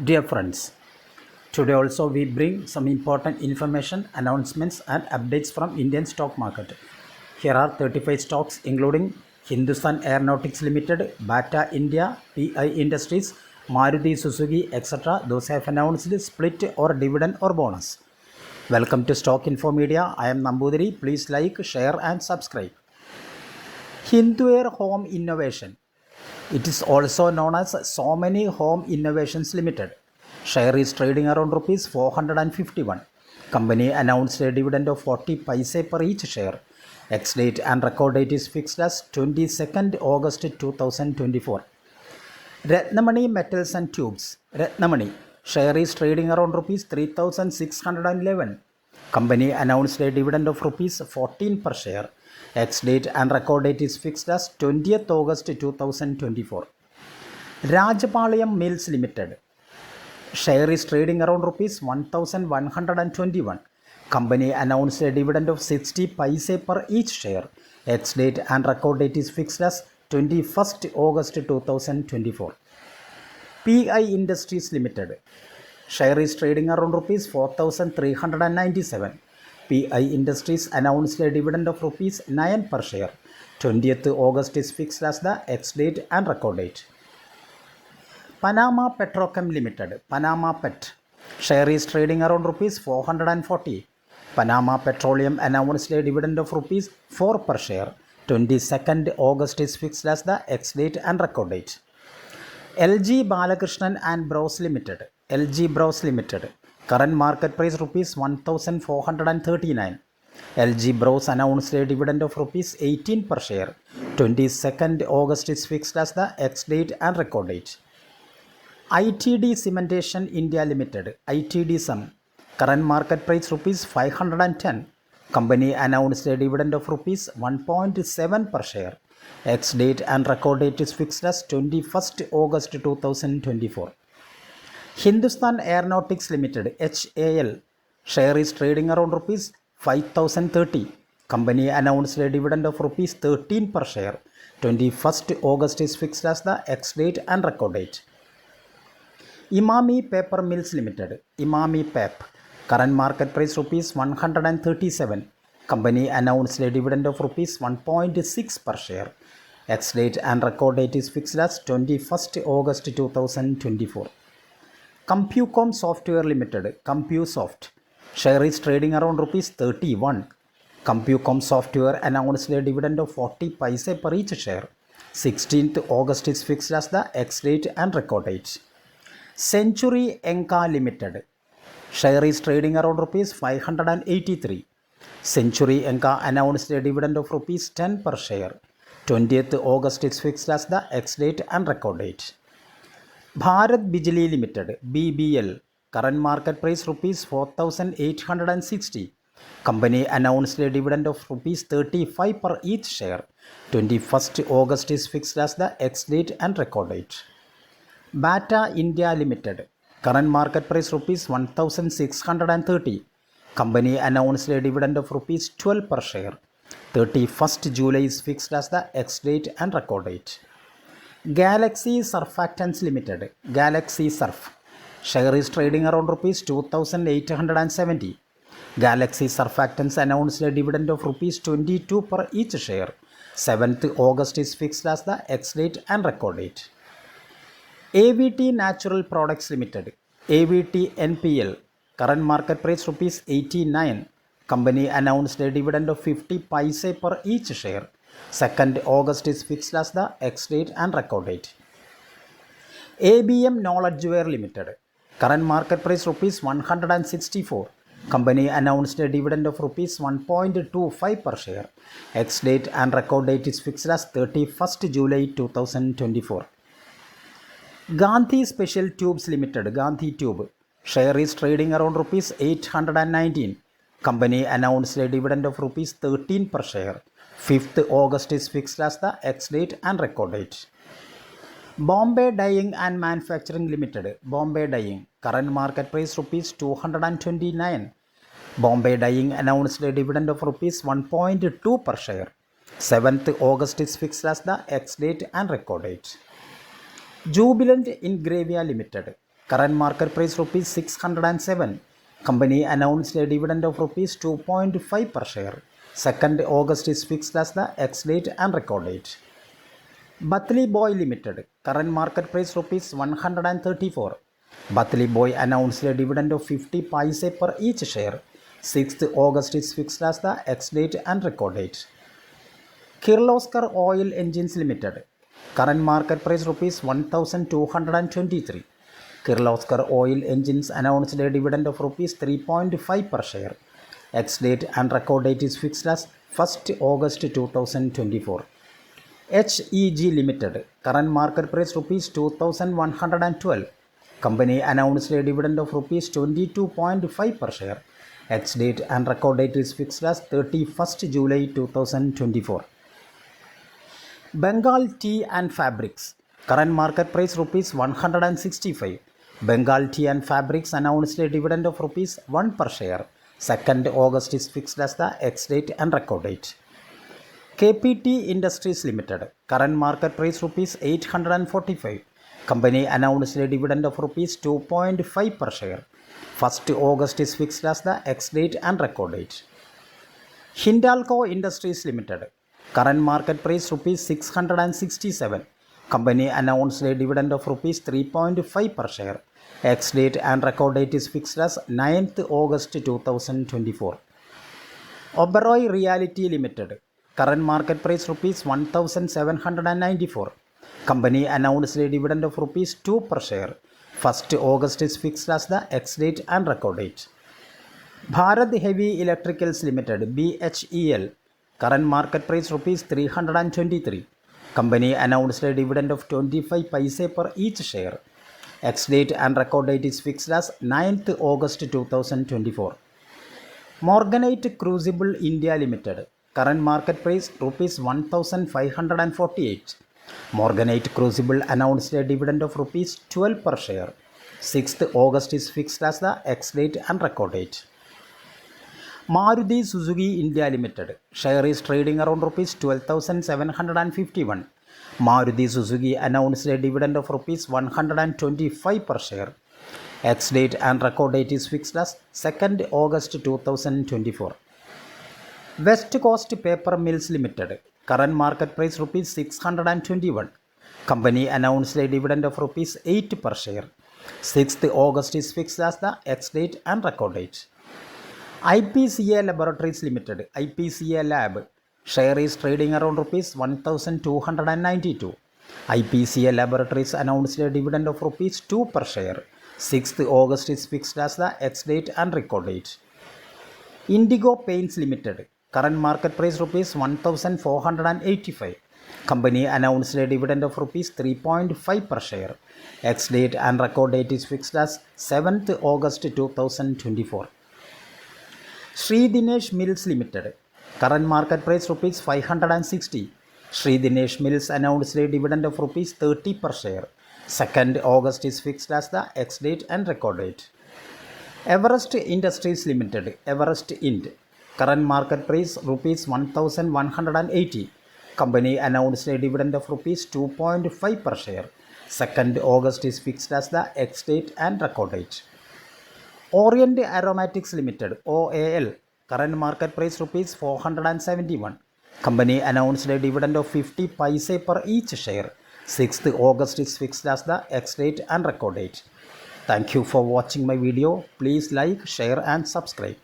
Dear friends, today also we bring some important information, announcements and updates from Indian stock market. Here are 35 stocks including Hindustan Aeronautics Limited, Bata India, PI Industries, Maruti Suzuki, etc. Those have announced split or dividend or bonus. Welcome to Stock Info Media. I am Nambudiri. Please like, share and subscribe. Hinduair Home Innovation. It is also known as So Many Home Innovations Limited. Share is trading around rupees 451. Company announced a dividend of 40 paise per each share. Ex date and record date is fixed as 22nd August 2024. Ratnamani Metals and Tubes. Ratnamani. Share is trading around rupees 3611. Company announced a dividend of rupees 14 per share. Ex date and record date is fixed as 20th August 2024. Rajapalayam Mills Limited. Share is trading around rupees 1121. Company announced a dividend of 60 paise per each share. Ex date and record date is fixed as 21st August 2024. PI Industries Limited. Share is trading around rupees 4397. PI Industries announced a dividend of rupees 9 per share. 20th August is fixed as the ex date and record date. Panama Petrochem Limited. Panama Pet. Share is trading around rupees 440. Panama Petroleum announced a dividend of rupees 4 per share. 22nd August is fixed as the ex date and record date. LG Balakrishnan and Bros Limited. LG Bros Limited. Current market price rupees 1439. LG Bros announced a dividend of rupees 18 per share. 22nd August is fixed as the ex date and record date. ITD Cementation India Limited. ITD Sem. Current market price rupees 510. Company announced a dividend of rupees 1.7 per share. Ex date and record date is fixed as 21st August 2024. Hindustan Aeronautics Limited HAL. Share is trading around rupees 5030. Company announced a dividend of rupees 13 per share. 21st August is fixed as the ex date and record date. Imami Paper Mills Limited. Imami Pap. Current market price rupees 137. Company announced a dividend of rupees 1.6 per share. Ex date and record date is fixed as 21st August 2024. Compucom Software Limited. CompuSoft. Share is trading around rupees 31. Compucom Software announced a dividend of 40 paise per each share. 16th August is fixed as the ex date and record date. Century Enka Limited. Share is trading around rupees 583. Century Enka announced a dividend of rupees 10 per share. 20th August is fixed as the ex date and record date. Bharat Bijli Limited BBL. Current market price rupees 4860. Company announced a dividend of rupees 35 per each share. 21st August is fixed as the ex date and record date. Bata India Limited. Current market price rupees 1630. Company announced a dividend of rupees 12 per share. 31st July is fixed as the ex date and record date. Galaxy Surfactants Limited. Galaxy Surf. Share is trading around rupees 2870. Galaxy Surfactants announced a dividend of rupees 22 per each share. 7th August is fixed as the ex date and record date. AVT Natural Products Limited. AVT NPL. Current market price rupees 89. Company announced a dividend of 50 paise per each share. 2nd August is fixed as the ex date and record date. ABM Knowledgeware Limited. Current market price rupees 164. Company announced a dividend of rupees 1.25 per share. Ex date and record date is fixed as 31st July 2024. Gandhi Special Tubes Limited. Gandhi Tube. Share is trading around rupees 819. Company announced a dividend of rupees 13 per share. 5th August is fixed as the ex date and record date. Bombay Dyeing and Manufacturing Limited. Bombay Dyeing. Current market price rupees 229. Bombay Dyeing announced a dividend of rupees 1.2 per share. 7th August is fixed as the ex date and record date. Jubilant Ingravia Limited. Current market price rupees 607. Company announced a dividend of rupees 2.5 per share. 2nd August is fixed as the ex-date and record date. Bathli Boy Limited. Current market price rupees 134. Bathli Boy announced a dividend of 50 paise per each share. 6th August is fixed as the ex-date and record date. Kirloskar Oil Engines Limited. Current market price rupees 1223. Kirloskar Oil Engines announced a dividend of rupees 3.5 per share. Ex-date and record date is fixed as 1st August 2024. HEG Limited. Current market price rupees 2112. Company announced a dividend of rupees 22.5 per share. Ex-date and record date is fixed as 31st July 2024. Bengal Tea and Fabrics. Current market price rupees 165. Bengal Tea and Fabrics announced a dividend of rupees 1 per share. 2nd August is fixed as the ex-date and record date. KPT Industries Limited. Current market price rupees 845. Company announced a dividend of rupees 2.5 per share. 1st August is fixed as the ex-date and record date. Hindalco Industries Limited. Current market price rupees 667. Company announced a dividend of rupees 3.5 per share. Ex-date and record date is fixed as 9th August 2024. Oberoi Realty Limited. Current market price rupees 1794. Company announced a dividend of rupees 2 per share. 1st August is fixed as the ex-date and record date. Bharat Heavy Electricals Limited BHEL. Current market price rupees 323. Company announced a dividend of 25 paise per each share. Ex-date and record date is fixed as 9th August 2024. Morganite Crucible India Limited. Current market price rupees 1548. Morganite Crucible announced a dividend of rupees 12 per share. 6th August is fixed as the ex-date and record date. Maruti Suzuki India Limited. Share is trading around rupees 12,751. Maruti Suzuki announced a dividend of rupees 125 per share. Ex-date and record date is fixed as 2nd August 2024. West Coast Paper Mills Limited. Current market price rupees 621. Company announced a dividend of rupees 8 per share. 6th August is fixed as the ex-date and record date. IPCA Laboratories Limited. IPCA Lab. Share is trading around rupees 1292. IPCA Laboratories announced a dividend of rupees 2 per share. 6th August is fixed as the ex-date and record date. Indigo Paints Limited. Current market price rupees 1485. Company announced a dividend of rupees 3.5 per share. Ex-date and record date is fixed as 7th August 2024. Sri Dinesh Mills Limited. Current market price rupees 560. Sri Dinesh Mills announced a dividend of rupees 30 per share. 2nd August is fixed as the ex-date and record date. Everest Industries Limited. Everest Ind. Current market price rupees 1180. Company announced a dividend of rupees 2.5 per share. 2nd August is fixed as the ex-date and record date. Orient Aromatics Limited OAL. Current market price rupees 471. Company announced a dividend of 50 paise per each share. 6th August is fixed as the ex-date and record date. Thank you for watching my video. Please like, share and subscribe.